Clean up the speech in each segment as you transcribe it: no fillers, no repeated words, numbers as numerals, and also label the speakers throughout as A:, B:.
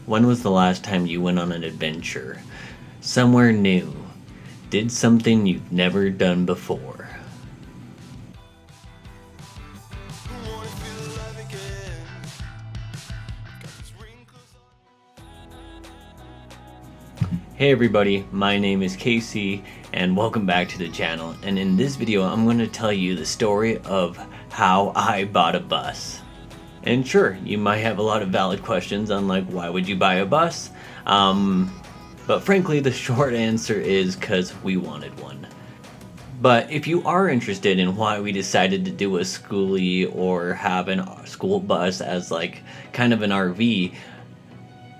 A: When was the last time you went on an adventure? Somewhere new? Did something you've never done before? Hey everybody, my name is Casey and welcome back to the channel, and in this video I'm going to tell you the story of how I bought a bus. And sure, you might have a lot of valid questions on like why would you buy a bus? But frankly the short answer is because we wanted one. But if you are interested in why we decided to do a schoolie or have a school bus as like kind of an RV,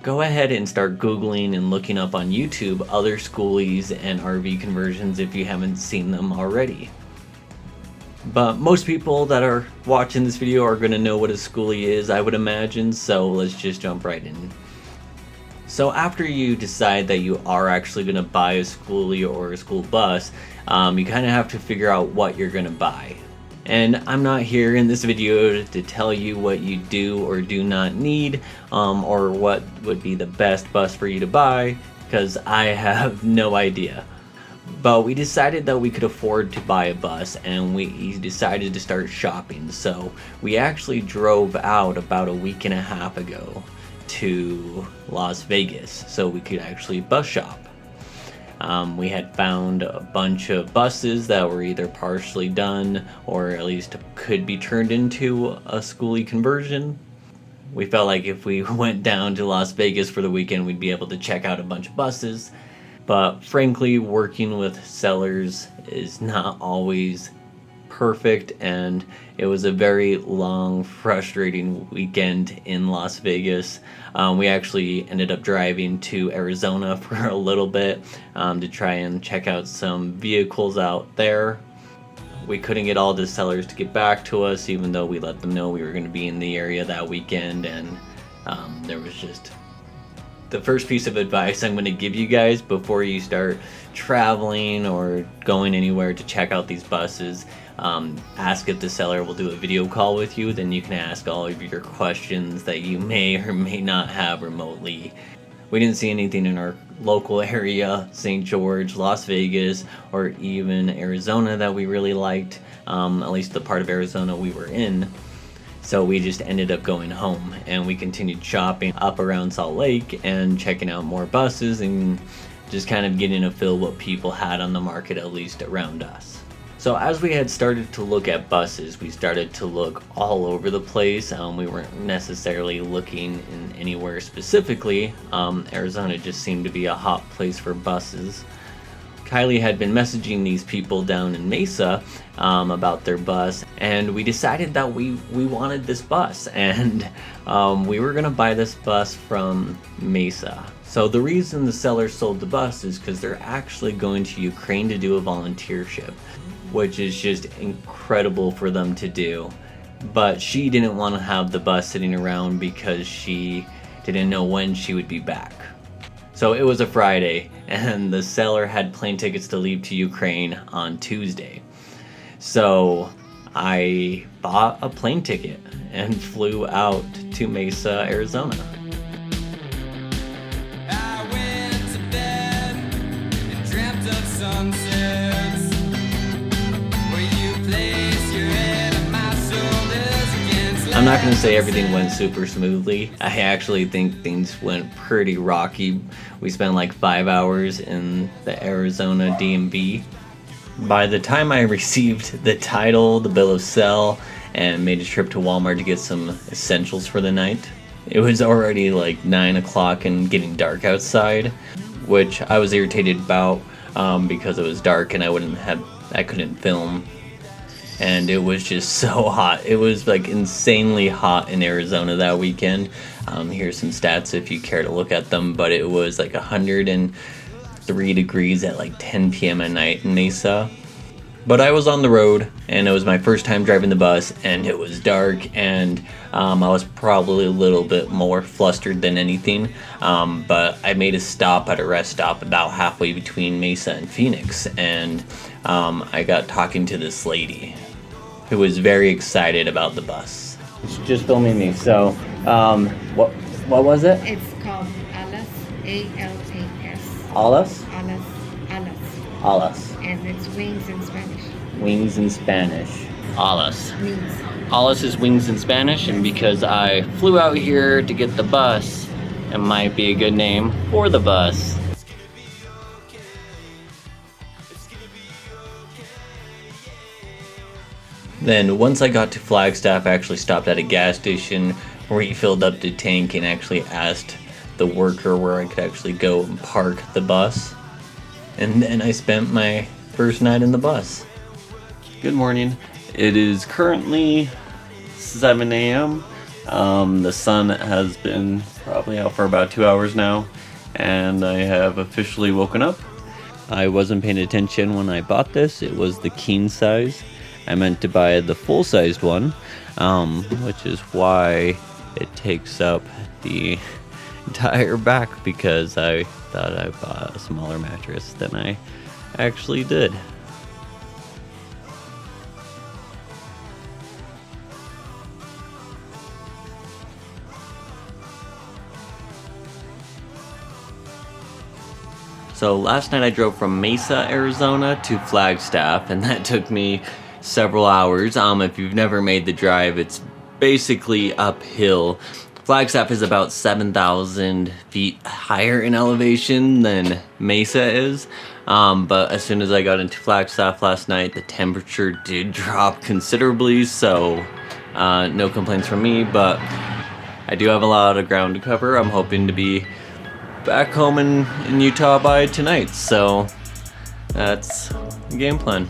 A: go ahead and start Googling and looking up on YouTube other schoolies and RV conversions if you haven't seen them already. But most people that are watching this video are going to know what a schoolie is, I would imagine, so let's just jump right in. So after you decide that you are actually going to buy a schoolie or a school bus, you kind of have to figure out what you're going to buy. And I'm not here in this video to tell you what you do or do not need, or what would be the best bus for you to buy, because I have no idea. But we decided that we could afford to buy a bus, and we decided to start shopping. So we actually drove out about a week and a half ago to Las Vegas so we could actually bus shop. We had found a bunch of buses that were either partially done or at least could be turned into a schoolie conversion. We felt like if we went down to Las Vegas for the weekend, we'd be able to check out a bunch of buses. But frankly, working with sellers is not always perfect, and it was a very long, frustrating weekend in Las Vegas. We actually ended up driving to Arizona for a little bit to try and check out some vehicles out there. We couldn't get all the sellers to get back to us, even though we let them know we were going to be in the area that weekend, and there was just... The first piece of advice I'm going to give you guys before you start traveling or going anywhere to check out these buses, ask if the seller will do a video call with you. Then you can ask all of your questions that you may or may not have remotely. We didn't see anything in our local area, St. George, Las Vegas, or even Arizona that we really liked, at least the part of Arizona we were in. So we just ended up going home, and we continued shopping up around Salt Lake and checking out more buses and just kind of getting a feel what people had on the market, at least around us. So as we had started to look at buses, we started to look all over the place. We weren't necessarily looking in anywhere specifically. Arizona just seemed to be a hot place for buses. Kylie had been messaging these people down in Mesa about their bus, and we decided that we wanted this bus, and we were going to buy this bus from Mesa. So the reason the seller sold the bus is because they're actually going to Ukraine to do a volunteership, which is just incredible for them to do. But she didn't want to have the bus sitting around because she didn't know when she would be back. So it was a Friday, and the seller had plane tickets to leave to Ukraine on Tuesday. So I bought a plane ticket and flew out to Mesa, Arizona. I went to bed and dreamt of sunsets, where you place your head on my shoulders against. I'm not going to say everything went super smoothly. I actually think things went pretty rocky. We spent like 5 hours in the Arizona DMV. By the time I received the title, the bill of sale, and made a trip to Walmart to get some essentials for the night, it was already like 9 o'clock and getting dark outside, which I was irritated about because it was dark and I couldn't film. And it was just so hot. It was like insanely hot in Arizona that weekend. Here's some stats if you care to look at them, but it was like 103 degrees at like 10 p.m. at night in Mesa. But I was on the road, and it was my first time driving the bus, and it was dark, and I was probably a little bit more flustered than anything. But I made a stop at a rest stop about halfway between Mesa and Phoenix, and I got talking to this lady who was very excited about the bus. She's just filming me, so what was it?
B: It's called A-L-A-S.
A: Alas?
B: Alas. Alas.
A: Alas.
B: And it's wings in Spanish.
A: Wings in Spanish. Alas.
B: Wings.
A: Alas is wings in Spanish, and because I flew out here to get the bus, it might be a good name for the bus. Then once I got to Flagstaff, I actually stopped at a gas station, refilled up the tank, and actually asked the worker where I could actually go and park the bus. And then I spent my first night in the bus. Good morning. It is currently 7 a.m. The sun has been probably out for about 2 hours now, and I have officially woken up. I wasn't paying attention when I bought this. It was the king size. I meant to buy the full-sized one, which is why it takes up the entire back, because I thought I bought a smaller mattress than I actually did. So last night I drove from Mesa, Arizona to Flagstaff, and that took me several hours. If you've never made the drive, it's basically uphill. Flagstaff is about 7,000 feet higher in elevation than Mesa is. But as soon as I got into Flagstaff last night, the temperature did drop considerably, so no complaints from me, but I do have a lot of ground to cover. I'm hoping to be back home in Utah by tonight, so that's the game plan.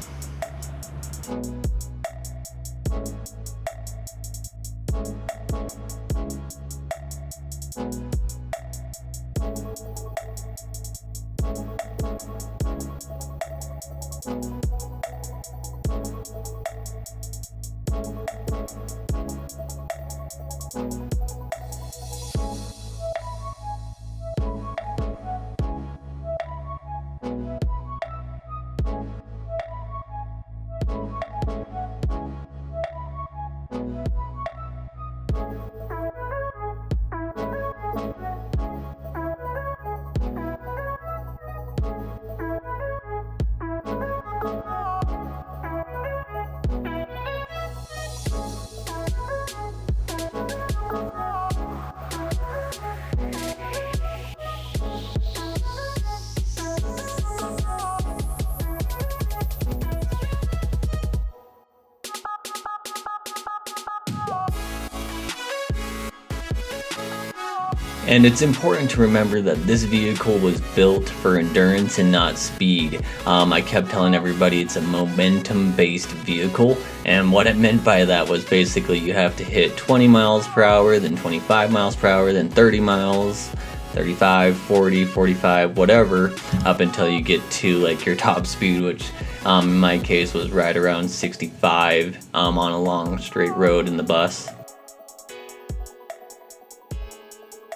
A: And it's important to remember that this vehicle was built for endurance and not speed. I kept telling everybody it's a momentum-based vehicle, and what it meant by that was basically you have to hit 20 miles per hour, then 25 miles per hour, then 30 miles, 35, 40, 45, whatever, up until you get to like your top speed, which in my case was right around 65 on a long straight road in the bus.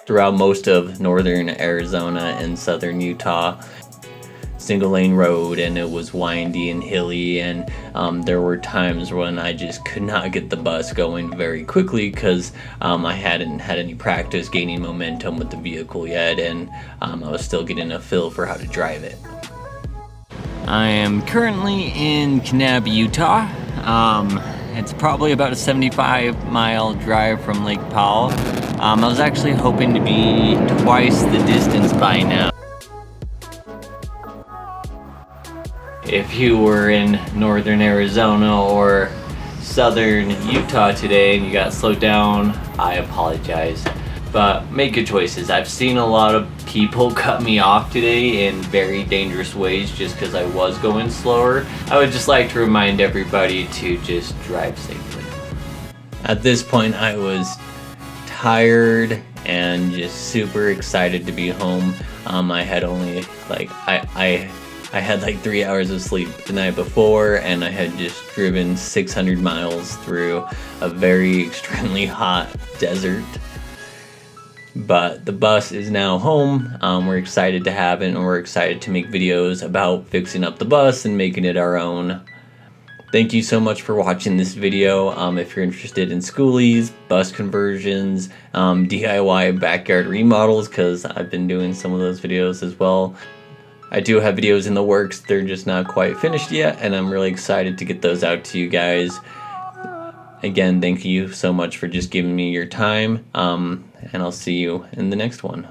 A: Throughout most of northern Arizona and southern Utah, single lane road, and it was windy and hilly, and there were times when I just could not get the bus going very quickly because I hadn't had any practice gaining momentum with the vehicle yet, and I was still getting a feel for how to drive it. I am currently in Kanab, Utah. It's probably about a 75-mile drive from Lake Powell. I was actually hoping to be twice the distance by now. If you were in northern Arizona or southern Utah today and you got slowed down, I apologize. But make good choices. I've seen a lot of people cut me off today in very dangerous ways just because I was going slower. I would just like to remind everybody to just drive safely. At this point, I was tired and just super excited to be home. I had only I had like 3 hours of sleep the night before, and I had just driven 600 miles through a very extremely hot desert. But the bus is now home. We're excited to have it, and we're excited to make videos about fixing up the bus and making it our own. Thank you so much for watching this video. If you're interested in schoolies, bus conversions, DIY backyard remodels, because I've been doing some of those videos as well. I do have videos in the works, they're just not quite finished yet, and I'm really excited to get those out to you guys. Again, thank you so much for just giving me your time, and I'll see you in the next one.